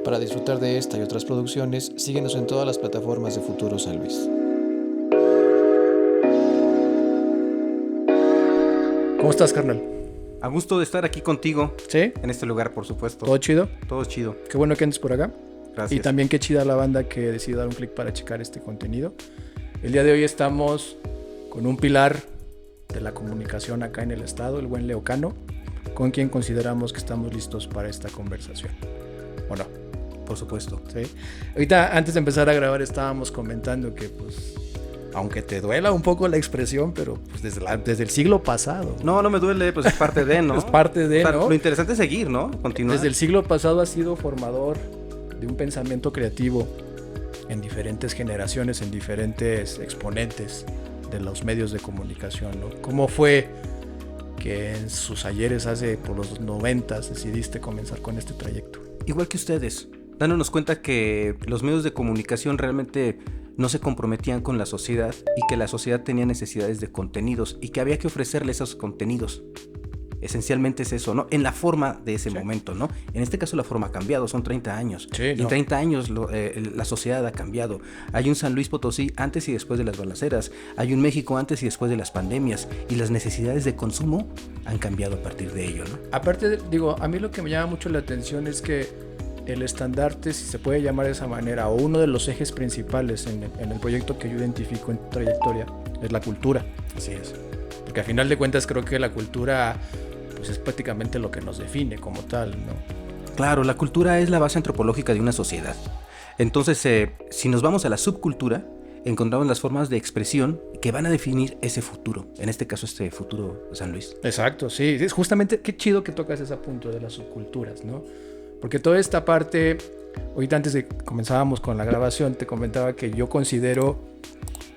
Para disfrutar de esta y otras producciones, síguenos en todas las plataformas de Futuro San Luis. ¿Cómo estás, carnal? A gusto de estar aquí contigo. ¿Sí? En este lugar, por supuesto. ¿Todo chido? Todo chido. Qué bueno que andes por acá. Gracias. Y también qué chida la banda que decidió dar un clic para checar este contenido. El día de hoy estamos con un pilar de la comunicación acá en el estado, el buen Leo Cano, con quien consideramos que estamos listos para esta conversación. ¿O no? Por supuesto. Sí. Ahorita, antes de empezar a grabar, estábamos comentando que, pues, aunque te duela un poco la expresión, pero pues desde el siglo pasado. No me duele, pues es parte de, ¿no? Es parte de, ¿no? Lo interesante es seguir, ¿no? Continuar. Desde el siglo pasado ha sido formador de un pensamiento creativo en diferentes generaciones, en diferentes exponentes de los medios de comunicación, ¿no? ¿Cómo fue que en sus ayeres por los 90s decidiste comenzar con este trayecto? Igual que ustedes, dándonos cuenta que los medios de comunicación realmente no se comprometían con la sociedad y que la sociedad tenía necesidades de contenidos y que había que ofrecerle esos contenidos. Esencialmente es eso, ¿no? En la forma de ese momento, ¿no? En este caso la forma ha cambiado, son 30 años. Sí, y en 30 años la sociedad ha cambiado. Hay un San Luis Potosí antes y después de las balaceras. Hay un México antes y después de las pandemias. Y las necesidades de consumo han cambiado a partir de ello, ¿no? Aparte, a mí lo que me llama mucho la atención es que el estandarte, si se puede llamar de esa manera, o uno de los ejes principales en el proyecto que yo identifico en tu trayectoria, es la cultura. Así es. Porque a final de cuentas creo que la cultura pues es prácticamente lo que nos define como tal, ¿no? Claro, la cultura es la base antropológica de una sociedad. Entonces, si nos vamos a la subcultura, encontramos las formas de expresión que van a definir ese futuro. En este caso, este futuro San Luis. Exacto, sí. Es justamente, qué chido que tocas ese punto de las subculturas, ¿no? Porque toda esta parte, ahorita antes de comenzábamos con la grabación, te comentaba que yo considero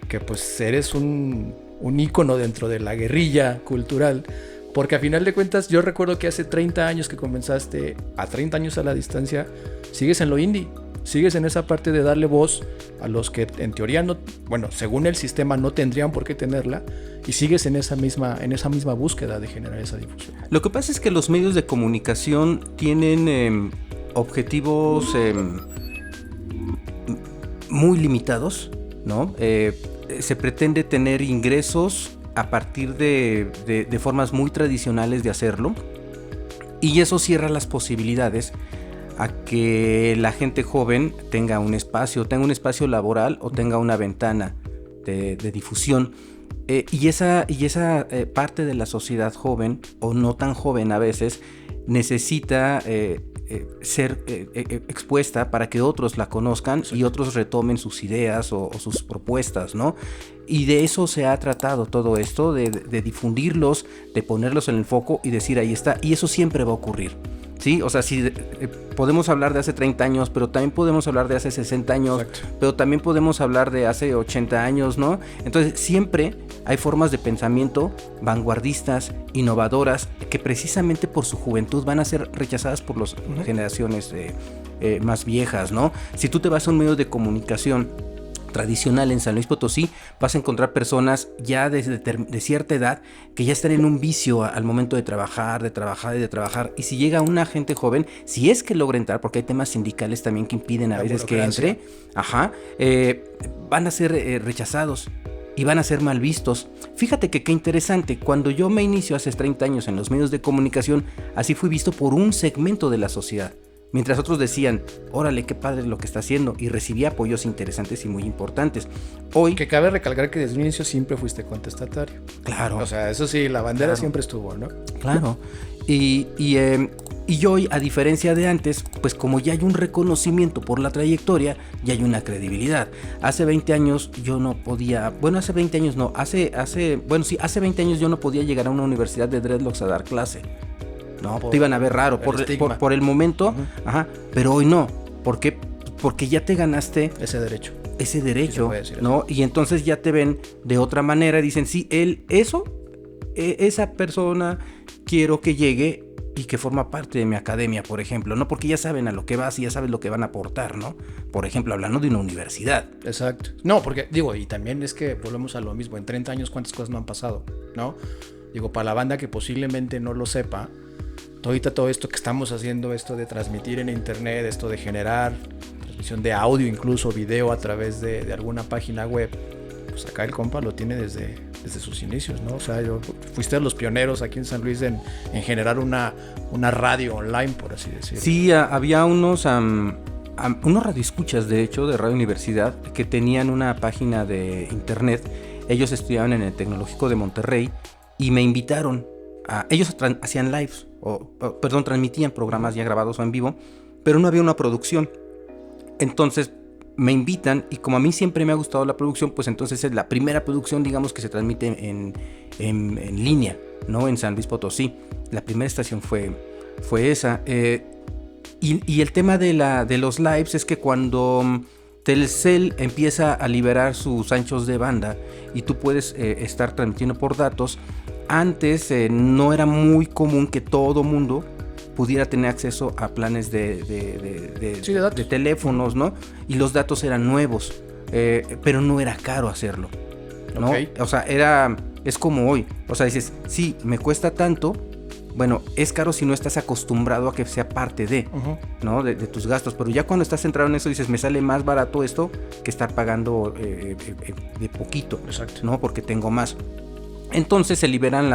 que pues eres un ícono dentro de la guerrilla cultural, porque a final de cuentas yo recuerdo que hace 30 años que comenzaste, a 30 años a la distancia, sigues en lo indie, sigues en esa parte de darle voz a los que en teoría no, bueno, según el sistema no tendrían por qué tenerla, y sigues en esa misma búsqueda de generar esa difusión. Lo que pasa es que los medios de comunicación tienen objetivos muy limitados, ¿no? Se pretende tener ingresos a partir de formas muy tradicionales de hacerlo, y eso cierra las posibilidades a que la gente joven tenga un espacio laboral o tenga una ventana de difusión. Y esa parte de la sociedad joven, o no tan joven a veces, necesita ser expuesta para que otros la conozcan y otros retomen sus ideas o sus propuestas, ¿no? Y de eso se ha tratado todo esto, de difundirlos, de ponerlos en el foco y decir ahí está, y eso siempre va a ocurrir. Sí, o sea, sí, podemos hablar de hace 30 años, pero también podemos hablar de hace 60 años, exacto, pero también podemos hablar de hace 80 años, ¿no? Entonces, siempre hay formas de pensamiento vanguardistas, innovadoras, que precisamente por su juventud van a ser rechazadas por las generaciones más viejas, ¿no? Si tú te vas a un medio de comunicación tradicional en San Luis Potosí, vas a encontrar personas ya de cierta edad que ya están en un vicio al momento de trabajar. Y si llega una gente joven, si es que logra entrar, porque hay temas sindicales también que impiden a veces que entre, van a ser rechazados y van a ser mal vistos. Fíjate que qué interesante, cuando yo me inicio hace 30 años en los medios de comunicación, así fui visto por un segmento de la sociedad. Mientras otros decían, órale, qué padre lo que está haciendo, y recibía apoyos interesantes y muy importantes. Hoy... Que cabe recalcar que desde un inicio siempre fuiste contestatario. Claro. O sea, eso sí, la bandera siempre estuvo, ¿no? Claro. Y hoy, a diferencia de antes, pues como ya hay un reconocimiento por la trayectoria, ya hay una credibilidad. Hace 20 años yo no podía... Bueno, hace 20 años no. Hace 20 años yo no podía llegar a una universidad de dreadlocks a dar clase. No, te iban a ver raro por el momento, pero hoy no. ¿Por qué? Porque ya te ganaste ese derecho, sí, ¿no? Y entonces ya te ven de otra manera, dicen, sí, esa persona quiero que llegue y que forma parte de mi academia, por ejemplo, ¿no? Porque ya saben a lo que vas y ya sabes lo que van a aportar, ¿no? Por ejemplo, hablando de una universidad. Exacto. No, porque, digo, y también es que volvemos a lo mismo. En 30 años, ¿cuántas cosas no han pasado, no? Digo, para la banda que posiblemente no lo sepa, todo esto que estamos haciendo, esto de transmitir en internet, esto de generar transmisión de audio, incluso video a través de alguna página web, pues acá el compa lo tiene desde sus inicios, ¿no? O sea, fuiste de los pioneros aquí en San Luis en generar una radio online, por así decirlo. Sí, había unos radioescuchas, de hecho, de Radio Universidad, que tenían una página de internet. Ellos estudiaban en el Tecnológico de Monterrey y me invitaron ellos hacían lives, transmitían programas ya grabados o en vivo, pero no había una producción. Entonces me invitan, y como a mí siempre me ha gustado la producción, pues entonces es la primera producción, digamos, que se transmite en línea, ¿no? En San Luis Potosí. La primera estación fue esa. Y el tema de los lives es que cuando Telcel empieza a liberar sus anchos de banda y tú puedes estar transmitiendo por datos, antes no era muy común que todo mundo pudiera tener acceso a planes de teléfonos, ¿no? Y los datos eran nuevos, pero no era caro hacerlo, ¿no? Okay. O sea, es como hoy. O sea, dices, sí, me cuesta tanto. Bueno, es caro si no estás acostumbrado a que sea parte de, ¿no? de tus gastos. Pero ya cuando estás centrado en eso, dices, me sale más barato esto que estar pagando de poquito. Exacto. ¿No? Porque tengo más. Entonces se liberan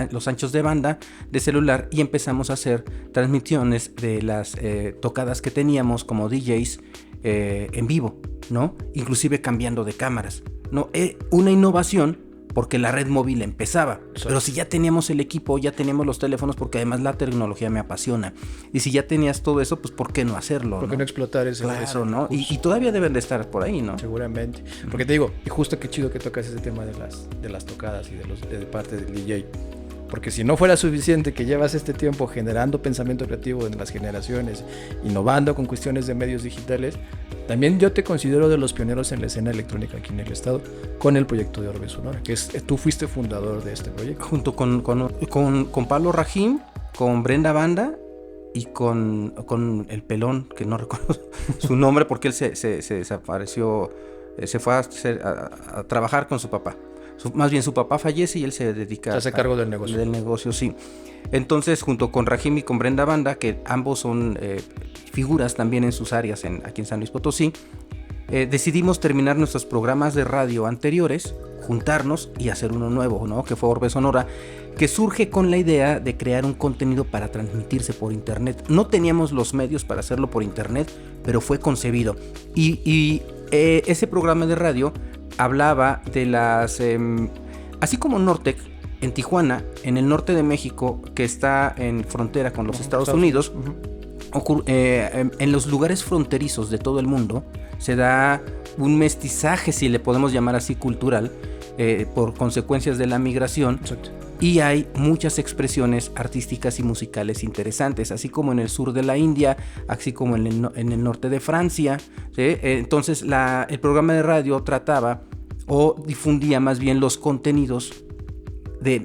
los anchos de banda de celular y empezamos a hacer transmisiones de las tocadas que teníamos como DJs en vivo, ¿no? Inclusive cambiando de cámaras, ¿no? Una innovación porque la red móvil empezaba. Exacto. Pero si ya teníamos el equipo, ya teníamos los teléfonos, porque además la tecnología me apasiona. Y si ya tenías todo eso, pues ¿por qué no hacerlo? ¿Por qué no explotar eso? Claro, ¿no? Y todavía deben de estar por ahí, ¿no? Seguramente. Porque te digo, y justo qué chido que tocas ese tema de las tocadas y de parte del DJ. Porque si no fuera suficiente que llevas este tiempo generando pensamiento creativo en las generaciones, innovando con cuestiones de medios digitales, también yo te considero de los pioneros en la escena electrónica aquí en el estado, con el proyecto de Orbe Sonora, que tú fuiste fundador de este proyecto. Junto con Pablo Rajim, con Brenda Banda y con el pelón, que no recuerdo su nombre porque él se desapareció, se fue a trabajar con su papá. Más bien su papá fallece y él se dedica a hacer cargo del negocio. Del negocio, sí. Entonces, junto con Rajim y con Brenda Banda, que ambos son figuras también en sus áreas aquí en San Luis Potosí, decidimos terminar nuestros programas de radio anteriores, juntarnos y hacer uno nuevo, ¿no? Que fue Orbe Sonora, que surge con la idea de crear un contenido para transmitirse por internet. No teníamos los medios para hacerlo por internet, pero fue concebido. Y ese programa de radio hablaba de las... así como Nortec, en Tijuana, en el norte de México, que está en frontera con los Estados Unidos, en los lugares fronterizos de todo el mundo, se da un mestizaje, si le podemos llamar así, cultural, por consecuencias de la migración. Exacto. Y hay muchas expresiones artísticas y musicales interesantes, así como en el sur de la India, así como en el norte de Francia, ¿sí? Entonces el programa de radio trataba o difundía más bien los contenidos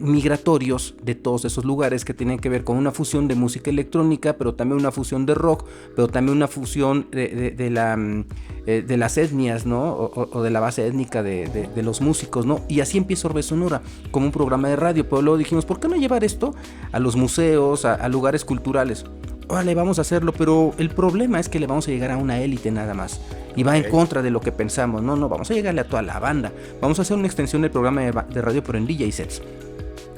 migratorios de todos esos lugares que tienen que ver con una fusión de música electrónica, pero también una fusión de rock, pero también una fusión de las etnias, ¿no? O de la base étnica de los músicos, ¿no? Y así empieza Orbe Sonora, como un programa de radio. Pero luego dijimos, ¿por qué no llevar esto a los museos, a lugares culturales? Vale, vamos a hacerlo, pero el problema es que le vamos a llegar a una élite nada más. Y va en contra de lo que pensamos. No, vamos a llegarle a toda la banda. Vamos a hacer una extensión del programa de radio, pero en DJ sets.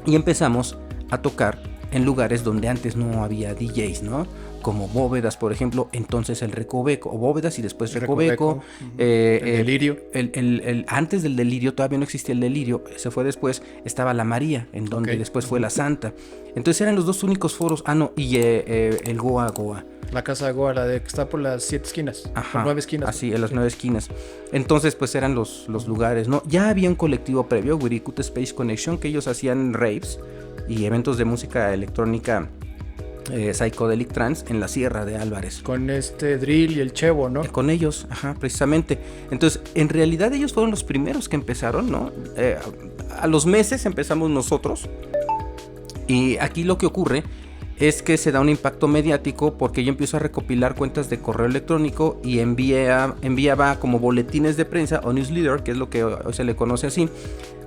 Y empezamos a tocar en lugares donde antes no había DJs, ¿no? Como Bóvedas, por ejemplo, entonces el Recoveco, o Bóvedas y después Recoveco. El Delirio. Antes del Delirio, todavía no existía el Delirio, se fue después, estaba la María, en donde después fue la Santa. Entonces eran los dos únicos foros, y el Goa. La Casa Goa, la que está por las 7 esquinas, ajá, por 9 esquinas. Así, en las 9 esquinas. Entonces, pues eran los lugares, ¿no? Ya había un colectivo previo, Wirikut Space Connection, que ellos hacían raves y eventos de música electrónica psychedelic trance en la Sierra de Álvarez. Con Drill y el Chevo, ¿no? Con ellos, ajá, precisamente. Entonces, en realidad ellos fueron los primeros que empezaron, ¿no? A los meses empezamos nosotros. Y aquí lo que ocurre es que se da un impacto mediático porque yo empiezo a recopilar cuentas de correo electrónico y enviaba como boletines de prensa o newsletter, que es lo que hoy se le conoce así,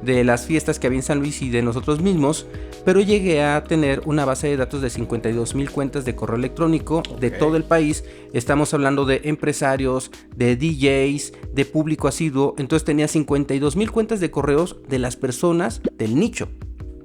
de las fiestas que había en San Luis y de nosotros mismos, pero llegué a tener una base de datos de 52,000 cuentas de correo electrónico de todo el país. Estamos hablando de empresarios, de DJs, de público asiduo. Entonces tenía 52,000 cuentas de correos de las personas del nicho,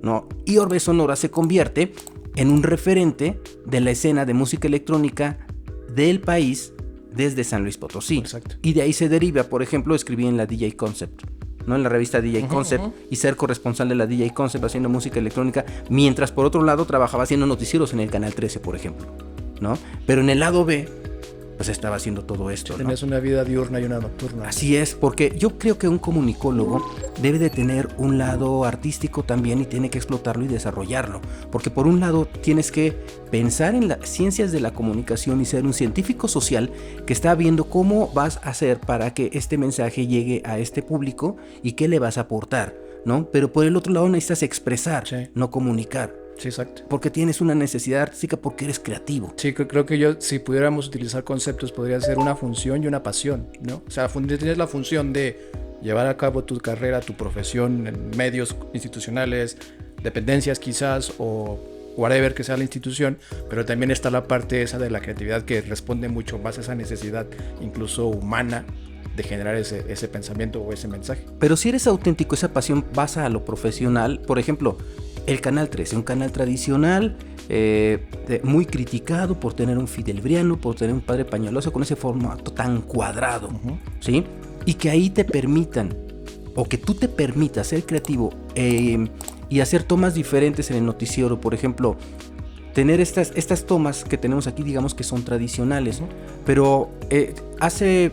¿no? Y Orbe Sonora se convierte en un referente de la escena de música electrónica del país desde San Luis Potosí. Exacto. Y de ahí se deriva, por ejemplo, escribí en la DJ Concept, ¿no? En la revista DJ Concept, y ser corresponsal de la DJ Concept haciendo música electrónica, mientras por otro lado trabajaba haciendo noticieros en el Canal 13, por ejemplo, ¿no? Pero en el lado B, pues estaba haciendo todo esto, ¿no? Tenías una vida diurna y una nocturna. Así es, porque yo creo que un comunicólogo debe de tener un lado artístico también y tiene que explotarlo y desarrollarlo, porque por un lado tienes que pensar en las ciencias de la comunicación y ser un científico social que está viendo cómo vas a hacer para que este mensaje llegue a este público y qué le vas a aportar, ¿no? Pero por el otro lado necesitas expresar, Sí. no comunicar. Sí, exacto. Porque tienes una necesidad artística, porque eres creativo. Sí, creo que yo, si pudiéramos utilizar conceptos, podría ser una función y una pasión, ¿no? O sea, tienes la función de llevar a cabo tu carrera, tu profesión en medios institucionales, dependencias quizás, o whatever que sea la institución, pero también está la parte esa de la creatividad que responde mucho más a esa necesidad, incluso humana, de generar ese pensamiento o ese mensaje. Pero si eres auténtico, esa pasión pasa a lo profesional. Por ejemplo, el Canal 13, un canal tradicional, muy criticado por tener un Fidel Briano, por tener un Padre Pañoloso con ese formato tan cuadrado, ¿sí? Y que ahí te permitan, o que tú te permitas ser creativo y hacer tomas diferentes en el noticiero. Por ejemplo, tener estas tomas que tenemos aquí, digamos que son tradicionales, pero hace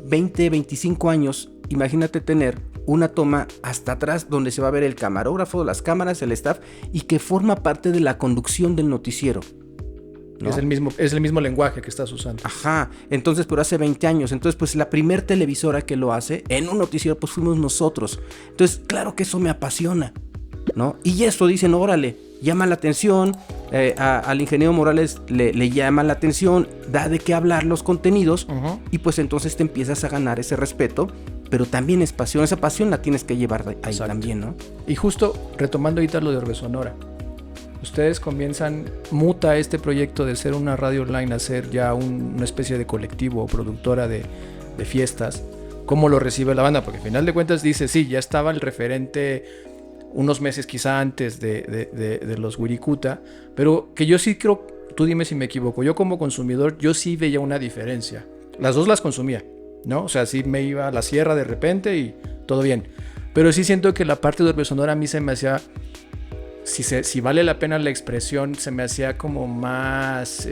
20, 25 años, imagínate tener una toma hasta atrás donde se va a ver el camarógrafo, las cámaras, el staff, y que forma parte de la conducción del noticiero, ¿no? Es el mismo lenguaje que estás usando. Ajá, entonces, pero hace 20 años. Entonces, pues la primer televisora que lo hace en un noticiero, pues fuimos nosotros. Entonces, claro que eso me apasiona, ¿no? Y eso dicen, órale, llama la atención, al ingeniero Morales le llama la atención, da de qué hablar los contenidos, y pues entonces te empiezas a ganar ese respeto, pero también es pasión. Esa pasión la tienes que llevar ahí. Exacto. También, ¿no? Y justo retomando ahorita lo de Orbe Sonora, ustedes muta este proyecto de ser una radio online a ser ya una especie de colectivo o productora de fiestas. ¿Cómo lo recibe la banda? Porque al final de cuentas dice, sí, ya estaba el referente unos meses quizá antes de los Wirikuta, pero que yo sí creo, tú dime si me equivoco, yo como consumidor, yo sí veía una diferencia. Las dos las consumía, ¿no? O sea, sí me iba a la sierra de repente y todo bien. Pero sí siento que la parte de Orbe Sonora a mí se me hacía, si vale la pena la expresión, se me hacía como más,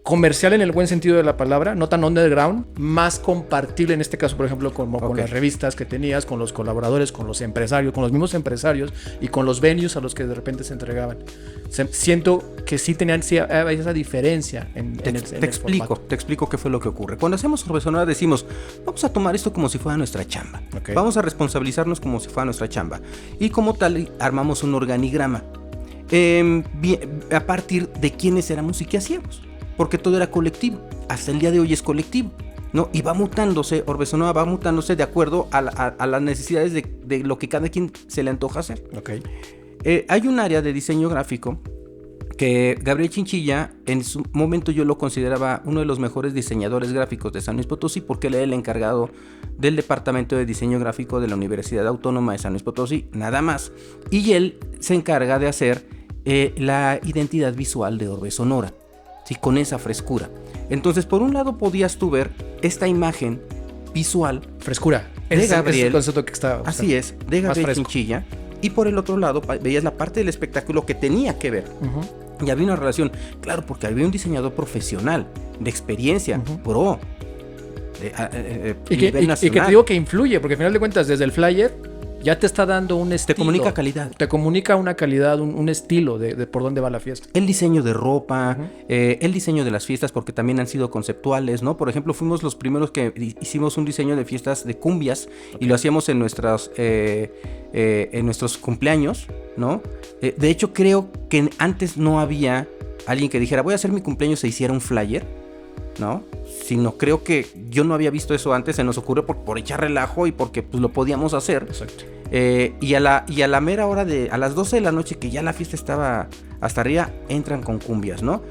comercial en el buen sentido de la palabra, no tan underground, más compartible en este caso, por ejemplo, con las revistas que tenías, con los colaboradores, con los empresarios, con los mismos empresarios y con los venues a los que de repente se entregaban. Siento que sí tenían esa diferencia te explico qué fue lo que ocurre. Cuando hacemos Orbe Sonora decimos, vamos a tomar esto como si fuera nuestra chamba. Okay. Vamos a responsabilizarnos como si fuera nuestra chamba. Y como tal, armamos un organigrama a partir de quiénes éramos y qué hacíamos. Porque todo era colectivo, hasta el día de hoy es colectivo, ¿no? Y va mutándose, Orbe Sonora va mutándose de acuerdo a las necesidades de lo que cada quien se le antoja hacer. Okay. Hay un área de diseño gráfico que Gabriel Chinchilla, en su momento yo lo consideraba uno de los mejores diseñadores gráficos de San Luis Potosí, porque él era el encargado del departamento de diseño gráfico de la Universidad Autónoma de San Luis Potosí, nada más. Y él se encarga de hacer la identidad visual de Orbe Sonora. Sí, con esa frescura. Entonces, por un lado podías tú ver esta imagen visual. Frescura. De Gabriel. Es el concepto que está. Así es, de Gabriel Chinchilla. Y por el otro lado veías la parte del espectáculo que tenía que ver. Y había una relación, claro, porque había un diseñador profesional, de experiencia, pro. Y que te digo que influye, porque al final de cuentas, desde el flyer, ya te está dando un estilo. Te comunica calidad. Te comunica una calidad, un estilo de por dónde va la fiesta. El diseño de ropa, el diseño de las fiestas, porque también han sido conceptuales, ¿no? Por ejemplo, fuimos los primeros que hicimos un diseño de fiestas de cumbias, y lo hacíamos en nuestros cumpleaños, ¿no? De hecho, creo que antes no había alguien que dijera, voy a hacer mi cumpleaños, se hiciera un flyer, ¿no? Sino creo que yo no había visto eso antes, se nos ocurrió por echar relajo y porque pues lo podíamos hacer. Exacto. Y a la mera hora a las 12 de la noche, que ya la fiesta estaba hasta arriba, entran con cumbias, ¿no?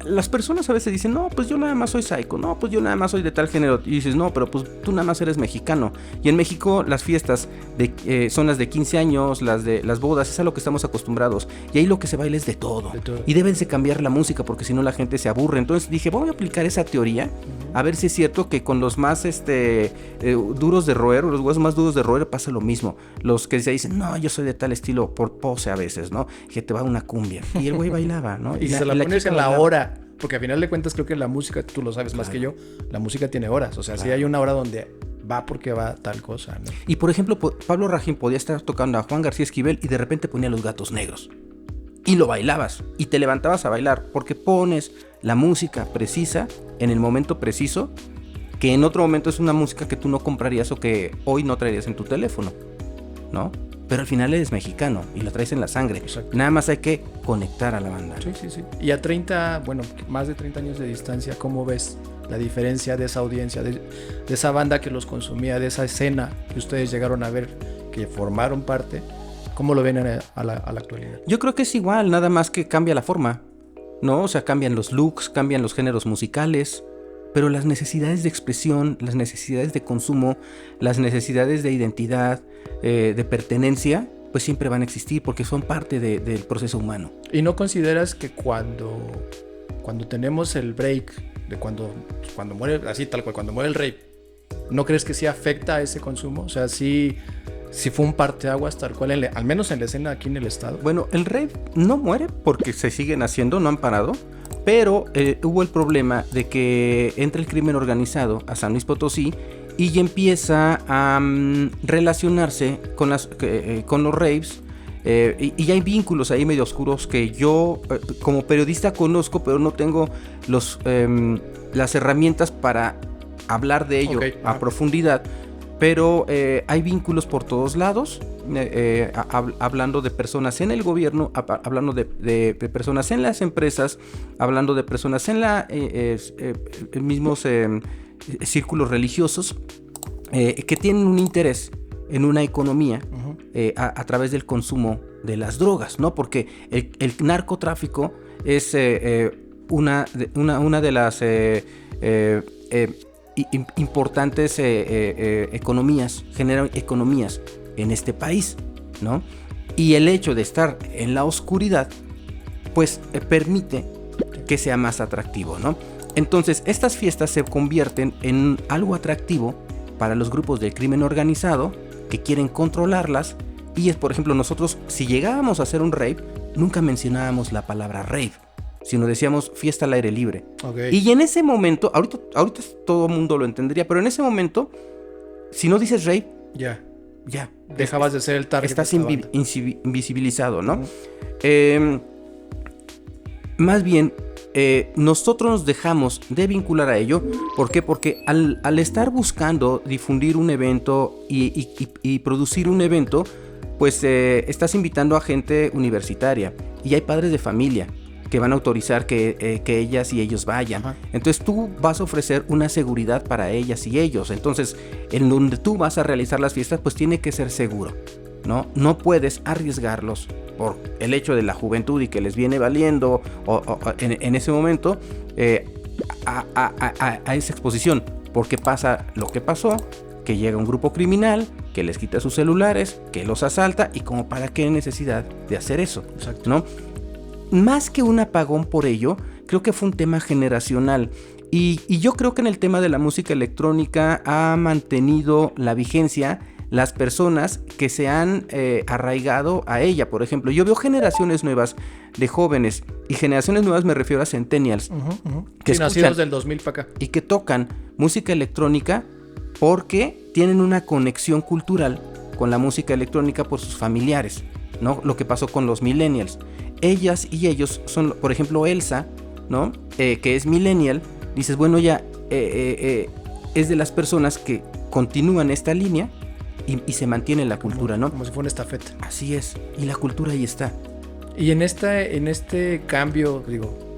Las personas a veces dicen, no, pues yo nada más soy psycho, no, pues yo nada más soy de tal género. Y dices, no, pero pues tú nada más eres mexicano. Y en México las fiestas son las de 15 años, las de las bodas, es a lo que estamos acostumbrados. Y ahí lo que se baila es de todo. Y deben de cambiar la música porque si no la gente se aburre. Entonces dije, voy a aplicar esa teoría, a ver si es cierto que con los más duros de roer, los huesos más duros de roer, pasa lo mismo. Los que se dicen, no, yo soy de tal estilo, por pose a veces, ¿no? Que te va una cumbia. Y el güey bailaba, ¿no? Y se la pones en la hora. Porque al final de cuentas creo que la música, tú lo sabes más que yo, la música tiene horas. O sea, sí hay una hora donde va porque va tal cosa, ¿no? Y por ejemplo, Pablo Rajín podía estar tocando a Juan García Esquivel y de repente ponía Los Gatos Negros. Y lo bailabas y te levantabas a bailar porque pones la música precisa en el momento preciso, que en otro momento es una música que tú no comprarías o que hoy no traerías en tu teléfono, ¿no? Pero al final eres mexicano y lo traes en la sangre. Exacto. Nada más hay que conectar a la banda. Sí. Y a más de 30 años de distancia, ¿cómo ves la diferencia de esa audiencia, de esa banda que los consumía, de esa escena que ustedes llegaron a ver, que formaron parte? ¿Cómo lo ven a la actualidad? Yo creo que es igual, nada más que cambia la forma, ¿no? O sea, cambian los looks, cambian los géneros musicales, pero las necesidades de expresión, las necesidades de consumo, las necesidades de identidad, de pertenencia, pues siempre van a existir porque son parte del proceso humano. ¿Y no consideras que cuando tenemos el break, de cuando muere, así tal cual, cuando muere el rey, ¿no crees que sí afecta a ese consumo? O sea, sí fue un parteaguas tal cual, al menos en la escena aquí en el estado. Bueno, el rave no muere porque se siguen haciendo, no han parado. Pero hubo el problema de que entra el crimen organizado a San Luis Potosí y empieza a relacionarse con los raves. Y hay vínculos ahí medio oscuros que yo como periodista conozco, pero no tengo las herramientas para hablar de ello a profundidad. Pero hay vínculos por todos lados, hablando de personas en el gobierno, hablando de personas en las empresas, hablando de personas en mismos círculos religiosos que tienen un interés en una economía a través del consumo de las drogas, ¿no? Porque el narcotráfico es una de las importantes economías, generan economías en este país, ¿no? Y el hecho de estar en la oscuridad, pues permite que sea más atractivo, ¿no? Entonces, estas fiestas se convierten en algo atractivo para los grupos del crimen organizado que quieren controlarlas. Y es, por ejemplo, nosotros, si llegábamos a hacer un rave, nunca mencionábamos la palabra rave, sino decíamos fiesta al aire libre. Y en ese momento, ahorita todo el mundo lo entendería, pero en ese momento, si no dices rave, ya dejabas de ser el target. Estás invisibilizado, ¿no? Más bien, nosotros nos dejamos de vincular a ello. ¿Por qué? Porque al estar buscando difundir un evento y producir un evento, pues estás invitando a gente universitaria y hay padres de familia que van a autorizar que ellas y ellos vayan. Ajá. Entonces tú vas a ofrecer una seguridad para ellas y ellos. Entonces, en donde tú vas a realizar las fiestas, pues tiene que ser seguro, ¿no? No puedes arriesgarlos por el hecho de la juventud y que les viene valiendo en ese momento a esa exposición. Porque pasa lo que pasó, que llega un grupo criminal, que les quita sus celulares, que los asalta, y como para qué necesidad de hacer eso. Exacto. ¿No? Más que un apagón por ello, creo que fue un tema generacional. Y yo creo que en el tema de la música electrónica ha mantenido la vigencia las personas que se han arraigado a ella. Por ejemplo, yo veo generaciones nuevas de jóvenes, y generaciones nuevas me refiero a centennials, que nacidos del 2000 para acá, y que tocan música electrónica porque tienen una conexión cultural con la música electrónica por sus familiares, ¿no? Lo que pasó con los millennials. Ellas y ellos son, por ejemplo, Elsa, ¿no? Que es millennial. Dices, bueno, ya es de las personas que continúan esta línea y se mantiene la cultura, ¿no? Como si fuera una estafeta. Así es, y la cultura ahí está. Y en este cambio,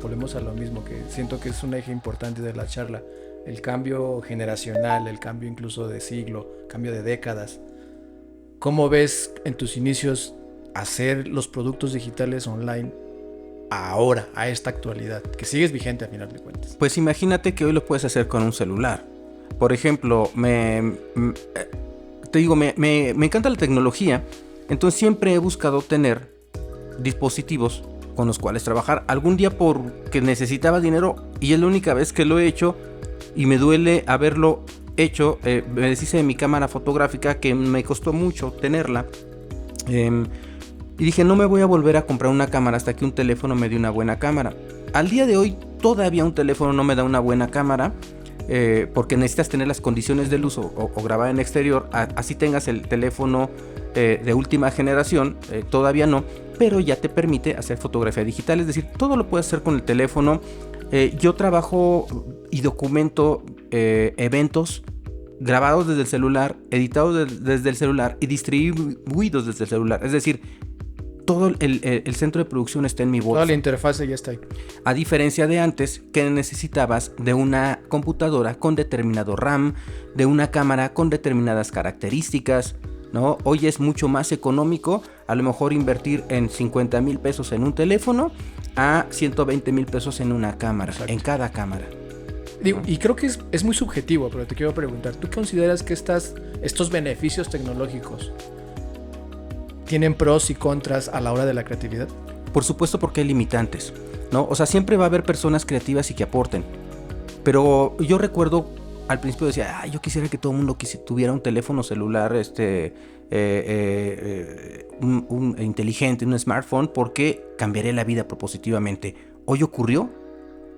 volvemos a lo mismo, que siento que es un eje importante de la charla, el cambio generacional, el cambio incluso de siglo, cambio de décadas. ¿Cómo ves en tus inicios hacer los productos digitales online ahora, a esta actualidad, que sigues vigente a final de cuentas? Pues imagínate que hoy lo puedes hacer con un celular. Por ejemplo, te digo, me encanta la tecnología, entonces siempre he buscado tener dispositivos con los cuales trabajar. Algún día porque necesitaba dinero y es la única vez que lo he hecho y me duele haberlo hecho. Me deshice de mi cámara fotográfica que me costó mucho tenerla. Y dije, no me voy a volver a comprar una cámara hasta que un teléfono me dé una buena cámara. Al día de hoy todavía un teléfono no me da una buena cámara. Porque necesitas tener las condiciones de luz o grabar en exterior, así tengas el teléfono de última generación, todavía no, pero ya te permite hacer fotografía digital, es decir, todo lo puedes hacer con el teléfono. Yo trabajo y documento eventos grabados desde el celular, editados desde el celular y distribuidos desde el celular, es decir, todo el centro de producción está en mi bolsa. Toda la interfase ya está ahí. A diferencia de antes, que necesitabas de una computadora con determinado RAM, de una cámara con determinadas características, ¿no? Hoy es mucho más económico, a lo mejor invertir en 50 mil pesos en un teléfono a 120 mil pesos en una cámara, exacto, en cada cámara. Y creo que es muy subjetivo, pero te quiero preguntar, ¿tú consideras que estos beneficios tecnológicos tienen pros y contras a la hora de la creatividad? Por supuesto, porque hay limitantes, ¿no? O sea, siempre va a haber personas creativas y que aporten. Pero yo recuerdo, al principio decía, yo quisiera que todo el mundo tuviera un teléfono celular un inteligente, un smartphone, porque cambiaría la vida propositivamente. Hoy ocurrió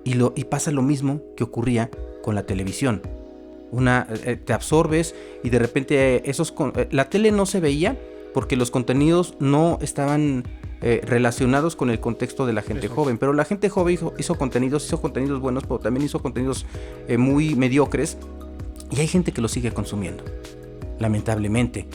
y pasa lo mismo que ocurría con la televisión. Te absorbes y de repente la tele no se veía porque los contenidos no estaban relacionados con el contexto de la gente joven. Pero la gente joven hizo contenidos buenos, pero también hizo contenidos muy mediocres. Y hay gente que los sigue consumiendo, lamentablemente.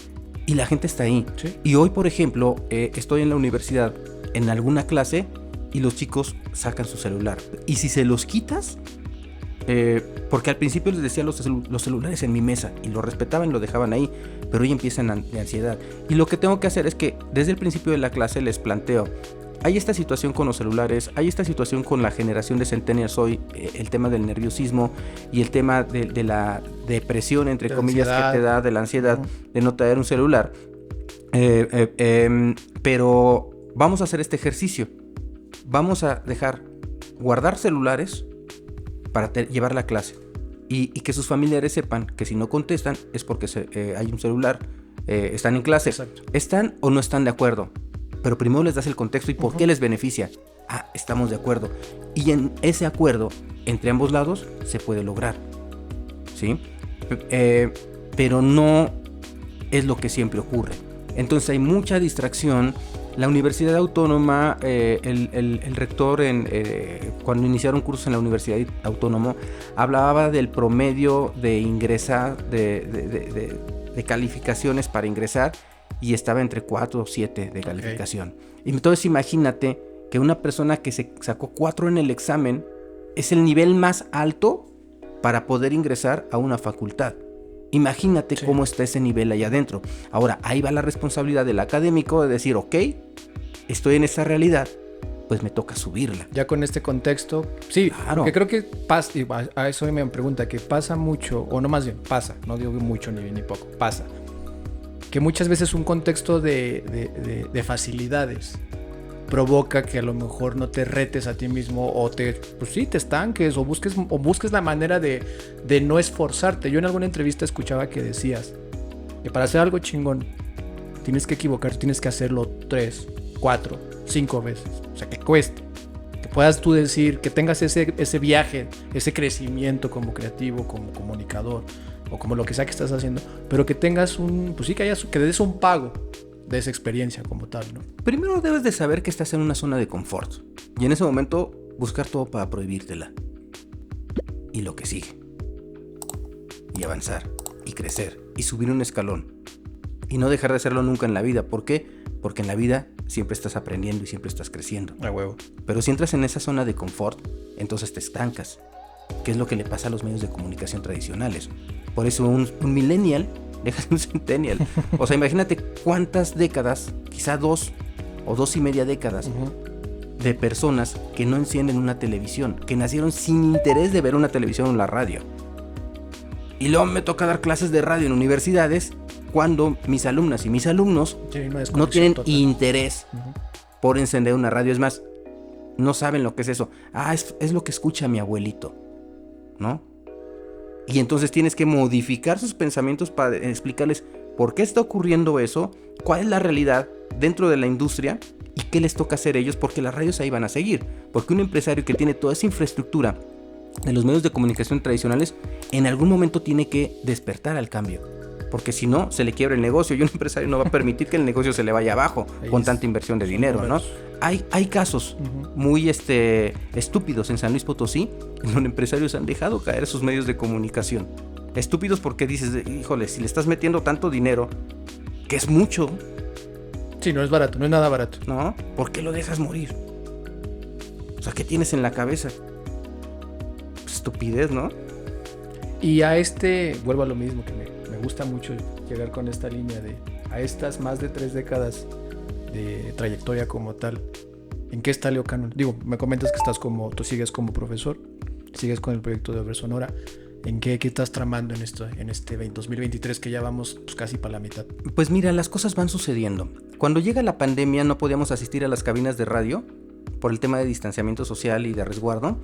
Y la gente está ahí. ¿Sí? Y hoy, por ejemplo, estoy en la universidad, en alguna clase, y los chicos sacan su celular. Y si se los quitas... porque al principio les decía los celulares en mi mesa y lo respetaban y lo dejaban ahí, pero hoy empiezan de ansiedad. Y lo que tengo que hacer es que desde el principio de la clase les planteo, hay esta situación con los celulares, hay esta situación con la generación de centennials hoy, el tema del nerviosismo y el tema de la depresión, entre comillas, que te da, de la ansiedad de no traer un celular. Pero vamos a hacer este ejercicio. Vamos a guardar celulares para llevar la clase y que sus familiares sepan que si no contestan es porque hay un celular, están en clase. Exacto. ¿Están o no están de acuerdo? Pero primero les das el contexto y por qué les beneficia. Estamos de acuerdo. Y en ese acuerdo entre ambos lados se puede lograr, ¿sí? Pero no es lo que siempre ocurre. Entonces hay mucha distracción. La Universidad Autónoma, el rector cuando iniciaron cursos en la Universidad Autónoma, hablaba del promedio de ingresar, de calificaciones para ingresar, y estaba entre 4 o 7 de calificación. Y entonces imagínate que una persona que se sacó 4 en el examen es el nivel más alto para poder ingresar a una facultad. Imagínate cómo está ese nivel ahí adentro. Ahora, ahí va la responsabilidad del académico de decir, ok, estoy en esa realidad, pues me toca subirla. Ya con este contexto, sí, claro. Porque creo que pasa, a eso me pregunta, que pasa mucho, o no, más bien, pasa, no digo mucho ni poco, pasa, que muchas veces un contexto de facilidades provoca que a lo mejor no te retes a ti mismo o te estanques o busques la manera de no esforzarte. Yo en alguna entrevista escuchaba que decías que para hacer algo chingón tienes que equivocarte, tienes que hacerlo 3, 4, 5 veces. O sea, que cueste. Que puedas tú decir, que tengas ese viaje, ese crecimiento como creativo, como comunicador o como lo que sea que estás haciendo, pero que tengas pues sí, que des un pago de esa experiencia como tal, ¿no? Primero debes de saber que estás en una zona de confort y en ese momento buscar todo para prohibírtela. Y lo que sigue. Y avanzar, y crecer, y subir un escalón. Y no dejar de hacerlo nunca en la vida. ¿Por qué? Porque en la vida siempre estás aprendiendo y siempre estás creciendo. A huevo. Pero si entras en esa zona de confort, entonces te estancas. ¿Qué es lo que le pasa a los medios de comunicación tradicionales? Por eso un millennial deja de un centennial. O sea, imagínate cuántas décadas, quizá 2 o 2.5 décadas, de personas que no encienden una televisión, que nacieron sin interés de ver una televisión o la radio. Y luego me toca dar clases de radio en universidades cuando mis alumnas y mis alumnos no tienen interés por encender una radio. Es más, no saben lo que es eso. Es lo que escucha mi abuelito, ¿no? Y entonces tienes que modificar sus pensamientos para explicarles por qué está ocurriendo eso, cuál es la realidad dentro de la industria y qué les toca hacer ellos, porque las radios ahí van a seguir. Porque un empresario que tiene toda esa infraestructura de los medios de comunicación tradicionales, en algún momento tiene que despertar al cambio. Porque si no, se le quiebra el negocio y un empresario no va a permitir que el negocio se le vaya abajo con tanta inversión de dinero, ¿no? Hay casos muy estúpidos en San Luis Potosí, en donde empresarios han dejado caer sus medios de comunicación. Estúpidos porque dices, híjole, si le estás metiendo tanto dinero, que es mucho. Sí, no es barato, no es nada barato. ¿No? ¿Por qué lo dejas morir? O sea, ¿qué tienes en la cabeza? Estupidez, ¿no? Y vuelvo a lo mismo, que me gusta mucho llegar con esta línea a estas más de 3 décadas de trayectoria como tal. ¿En qué está Leo Cannon? Digo, me comentas que tú sigues como profesor, sigues con el proyecto de Over Sonora. ¿En qué estás tramando en este 2023 que ya vamos pues, casi para la mitad? Pues mira, las cosas van sucediendo. Cuando llega la pandemia no podíamos asistir a las cabinas de radio por el tema de distanciamiento social y de resguardo.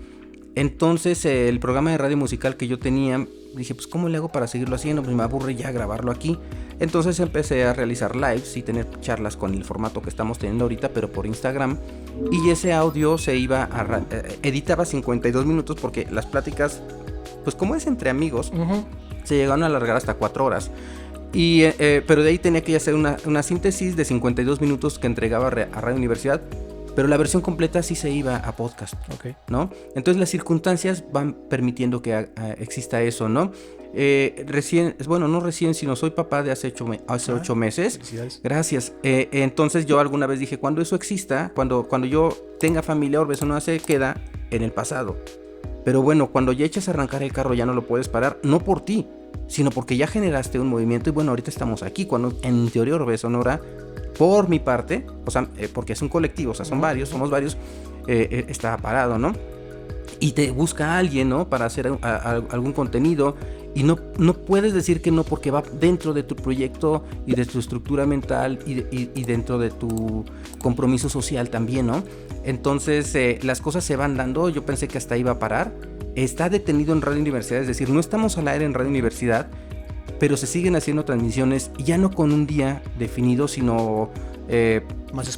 Entonces el programa de radio musical que yo tenía, dije, pues ¿cómo le hago para seguirlo haciendo? Pues me aburre ya grabarlo aquí. Entonces empecé a realizar lives y tener charlas con el formato que estamos teniendo ahorita, pero por Instagram. Y ese audio se iba editaba 52 minutos porque las pláticas, pues como es entre amigos, se llegaron a alargar hasta 4 horas. Pero de ahí tenía que hacer una síntesis de 52 minutos que entregaba a Radio Universidad. Pero la versión completa sí se iba a podcast, ¿no? Entonces las circunstancias van permitiendo que exista eso, ¿no? No recién, sino soy papá de hace 8 meses. Felicidades. Gracias. Entonces yo alguna vez dije, cuando eso exista, cuando yo tenga familia, Orbe Sonora se queda en el pasado. Pero bueno, cuando ya echas a arrancar el carro ya no lo puedes parar, no por ti, sino porque ya generaste un movimiento y bueno, ahorita estamos aquí, cuando en teoría Orbe Sonora, por mi parte, o sea, porque es un colectivo, o sea, somos varios, está parado, ¿no? Y te busca alguien, ¿no? Para hacer algún contenido y no puedes decir que no porque va dentro de tu proyecto y de tu estructura mental y dentro de tu compromiso social también, ¿no? Entonces, las cosas se van dando, yo pensé que hasta iba a parar. Está detenido en Radio Universidad, es decir, no estamos al aire en Radio Universidad, pero se siguen haciendo transmisiones ya no con un día definido, sino más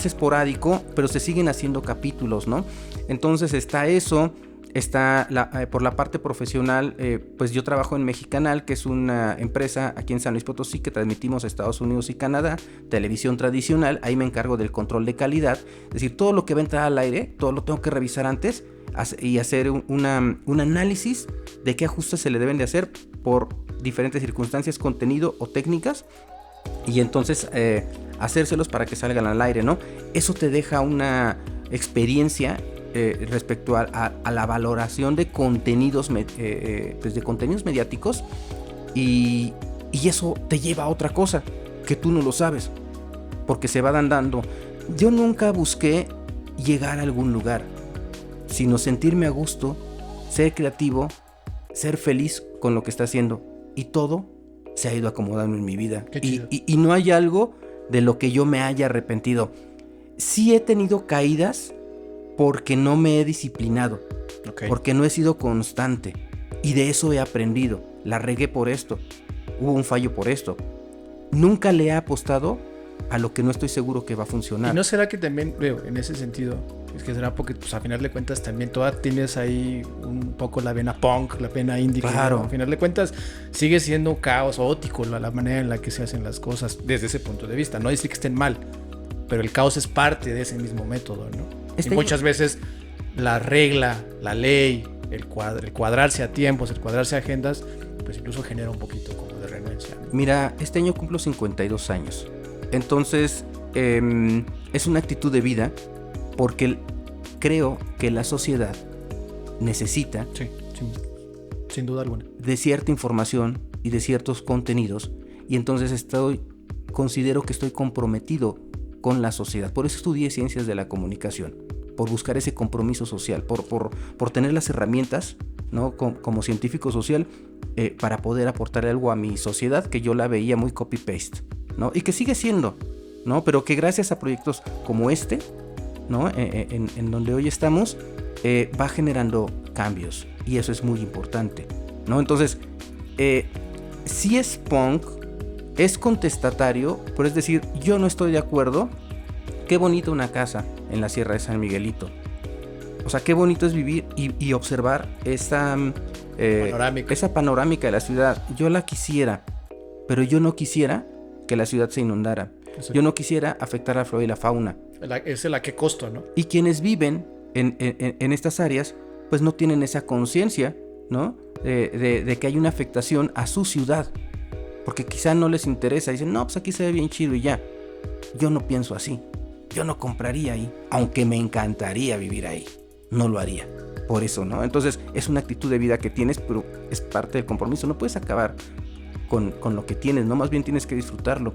esporádico, pero se siguen haciendo capítulos, ¿no? Entonces está eso, está por la parte profesional, pues yo trabajo en Mexicanal, que es una empresa aquí en San Luis Potosí que transmitimos a Estados Unidos y Canadá, televisión tradicional. Ahí me encargo del control de calidad, es decir, todo lo que va a entrar al aire, todo lo tengo que revisar antes y hacer un análisis de qué ajustes se le deben de hacer por diferentes circunstancias, contenido o técnicas, y entonces hacérselos para que salgan al aire, ¿no? Eso te deja una experiencia respecto a la valoración de contenidos, pues de contenidos mediáticos, y eso te lleva a otra cosa que tú no lo sabes, porque se va dando. Yo nunca busqué llegar a algún lugar, sino sentirme a gusto, ser creativo, ser feliz con lo que está haciendo, y todo se ha ido acomodando en mi vida. Y no hay algo de lo que yo me haya arrepentido. Sí he tenido caídas porque no me he disciplinado, porque no he sido constante, y de eso he aprendido. La regué por esto, hubo un fallo por esto. Nunca le he apostado a lo que no estoy seguro que va a funcionar. ¿Y no será que también, en ese sentido, Es que será porque, pues, a final de cuentas también todavía tienes ahí un poco la vena punk, la vena indie. Claro. ¿No? A final de cuentas sigue siendo caótico la manera en la que se hacen las cosas desde ese punto de vista. No decir que estén mal, pero el caos es parte de ese mismo método, ¿no? Y muchas veces la regla, la ley, el cuadrarse a tiempos, el cuadrarse a agendas, pues incluso genera un poquito como de renuencia, ¿no? Mira, este año cumplo 52 años. Entonces, es una actitud de vida porque creo que la sociedad necesita Sí, sin duda alguna. de cierta información y de ciertos contenidos, y entonces considero que estoy comprometido con la sociedad. Por eso estudié ciencias de la comunicación, por buscar ese compromiso social, por tener las herramientas, ¿no? Como científico social, para poder aportar algo a mi sociedad que yo la veía muy copy-paste, ¿no? Y que sigue siendo, ¿no? Pero que gracias a proyectos como este, ¿no? En donde hoy estamos, va generando cambios, y eso es muy importante, ¿no? Entonces, si es punk, es contestatario, pero es decir, yo no estoy de acuerdo. Qué bonita una casa en la Sierra de San Miguelito. O sea, qué bonito es vivir y observar esa panorámica de la ciudad. Yo la quisiera, pero yo no quisiera que la ciudad se inundara. Exacto. Yo no quisiera afectar a la flora y la fauna. Es el a qué costo, ¿no? Y quienes viven en estas áreas, pues no tienen esa conciencia, ¿no? De que hay una afectación a su ciudad. Porque quizá no les interesa. Dicen, no, pues aquí se ve bien chido y ya. Yo no pienso así. Yo no compraría ahí, aunque me encantaría vivir ahí. No lo haría. Por eso, ¿no? Entonces, es una actitud de vida que tienes, pero es parte del compromiso. No puedes acabar con lo que tienes, ¿no? Más bien tienes que disfrutarlo.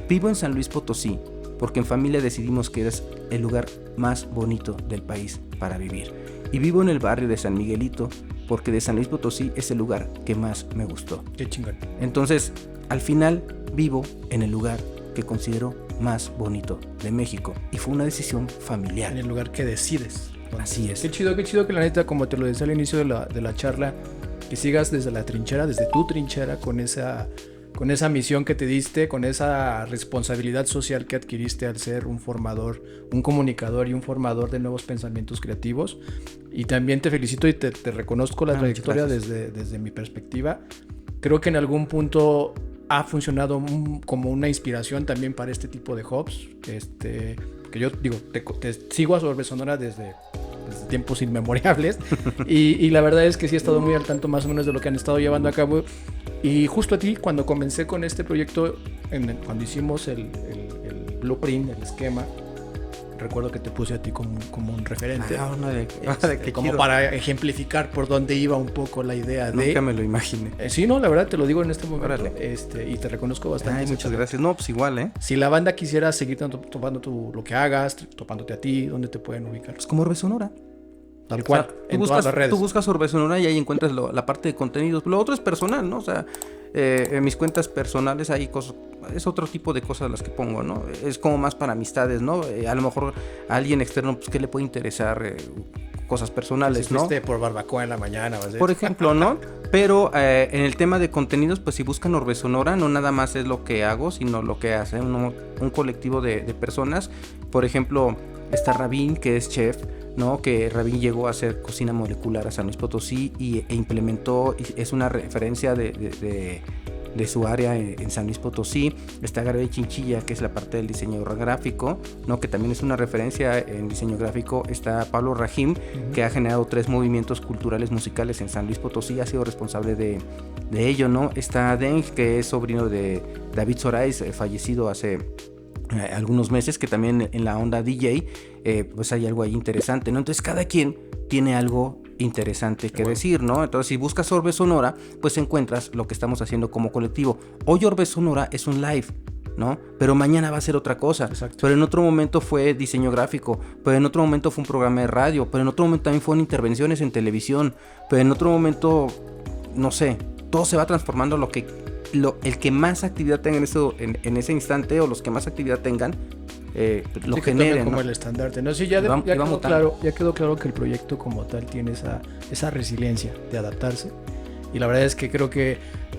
Vivo en San Luis Potosí, porque en familia decidimos que es el lugar más bonito del país para vivir. Y vivo en el barrio de San Miguelito, porque de San Luis Potosí es el lugar que más me gustó. Qué chingón. Entonces, al final, vivo en el lugar que considero más bonito de México, y fue una decisión familiar. En el lugar que decides. Así es. Qué chido que la neta, como te lo decía al inicio de la charla, que sigas desde la trinchera, desde tu trinchera, con esa misión que te diste, con esa responsabilidad social que adquiriste al ser un formador, un comunicador y un formador de nuevos pensamientos creativos. Y también te felicito y te reconozco la trayectoria desde mi perspectiva. Creo que en algún punto ha funcionado como una inspiración también para este tipo de hubs. Que yo digo, te sigo a Sorbe Sonora desde tiempos inmemorables y la verdad es que sí he estado muy al tanto más o menos de lo que han estado llevando a cabo. Y justo a ti, cuando comencé con este proyecto, cuando hicimos el blueprint, el esquema, recuerdo que te puse a ti como un referente. Como chido, para ejemplificar por dónde iba un poco la idea de... Nunca me lo imaginé. Sí, no, la verdad te lo digo en este momento. Y te reconozco bastante. Ay, muchas gracias. No, pues igual, ¿eh? Si la banda quisiera seguir topando lo que hagas, topándote a ti, ¿dónde te pueden ubicar? Pues como Orbe Sonora. Tal cual, o sea, todas las redes. Tú buscas Orbe Sonora y ahí encuentras la parte de contenidos. Lo otro es personal, ¿no? O sea, en mis cuentas personales hay cosas, es otro tipo de cosas las que pongo, ¿no? Es como más para amistades, ¿no? A lo mejor a alguien externo, pues, ¿qué le puede interesar? Cosas personales, ¿no? Por barbacoa en la mañana, ¿vas a decir? Por ejemplo, ¿no? Pero en el tema de contenidos, pues si buscan Orbe Sonora, no nada más es lo que hago, sino lo que hace un colectivo de personas. Por ejemplo, está Rabín, que es chef, ¿no? Que Rabín llegó a hacer cocina molecular a San Luis Potosí e implementó, es una referencia de su área en San Luis Potosí. Está Gabriel Chinchilla, que es la parte del diseño gráfico, ¿no? Que también es una referencia en diseño gráfico. Está Pablo Rajim, que ha generado 3 movimientos culturales musicales en San Luis Potosí, ha sido responsable de ello, ¿no? Está Deng, que es sobrino de David Sorais, fallecido hace algunos meses, que también en la onda DJ, pues hay algo ahí interesante, ¿no? Entonces cada quien tiene algo interesante que decir, ¿no? Entonces si buscas Orbe Sonora, pues encuentras lo que estamos haciendo como colectivo. Hoy Orbe Sonora es un live, ¿no? Pero mañana va a ser otra cosa. Exacto. Pero en otro momento fue diseño gráfico, pero en otro momento fue un programa de radio, pero en otro momento también fueron intervenciones en televisión, pero en otro momento, no sé, todo se va transformando el que más actividad tenga en ese instante, o los que más actividad tengan, lo generen, como ¿no? el estandarte, ¿no? Sí, ya quedó claro que el proyecto como tal tiene esa resiliencia de adaptarse Y la verdad es que creo que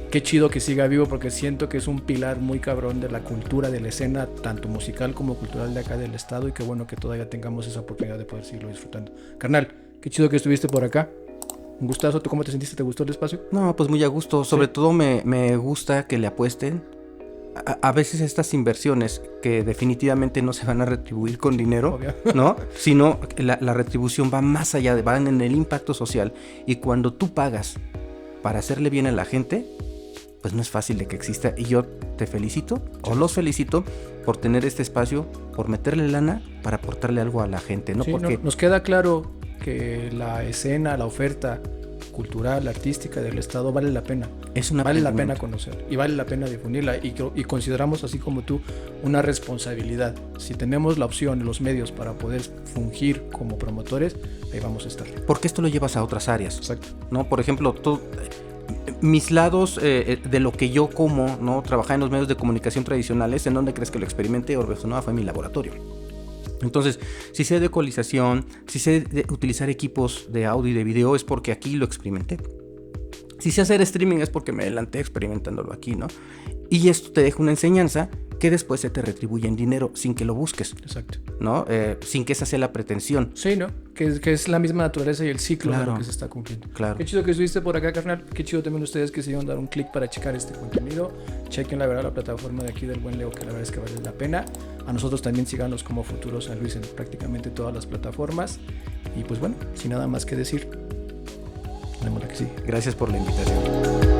qué chido que siga vivo, porque siento que es un pilar muy cabrón de la cultura, de la escena, tanto musical como cultural de acá del estado, y qué bueno que todavía tengamos esa oportunidad de poder seguirlo disfrutando. Carnal, qué chido que estuviste por acá. Un gustazo. ¿Tú cómo te sentiste? ¿Te gustó el espacio? No, pues muy a gusto. Sobre todo me gusta que le apuesten. A veces estas inversiones que definitivamente no se van a retribuir con dinero, Obvio. ¿no? Sino la retribución va más allá, van en el impacto social. Y cuando tú pagas para hacerle bien a la gente, pues no es fácil de que exista. Y yo te felicito, o los felicito, por tener este espacio, por meterle lana para aportarle algo a la gente, ¿no? Sí, Porque nos queda claro que la escena, la oferta cultural, artística del estado vale la pena. es una Vale la pena conocer y vale la pena difundirla, y consideramos, así como tú, una responsabilidad. Si tenemos la opción, los medios para poder fungir como promotores, ahí vamos a estar. Porque esto lo llevas a otras áreas. Exacto. ¿No? Por ejemplo, mis lados de lo que yo como, ¿no? Trabajar en los medios de comunicación tradicionales, ¿en dónde crees que lo experimenté? Orbe Sonora fue mi laboratorio. Entonces, si sé de ecualización, si sé de utilizar equipos de audio y de video, es porque aquí lo experimenté. Si sé hacer streaming, es porque me adelanté experimentándolo aquí, ¿no? Y esto te deja una enseñanza que después se te retribuye en dinero sin que lo busques, Exacto. ¿no? Sin que esa sea la pretensión. Sí, ¿no? Que es la misma naturaleza y el ciclo de Claro. lo que se está cumpliendo. Claro. Qué chido que estuviste por acá, carnal. Qué chido también ustedes que se iban a dar un clic para checar este contenido. Chequen la verdad la plataforma de aquí del Buen Leo, que la verdad es que vale la pena. A nosotros también síganos como Futuro San Luis en prácticamente todas las plataformas. Y pues bueno, sin nada más que decir, démosla que sí. Gracias por la invitación.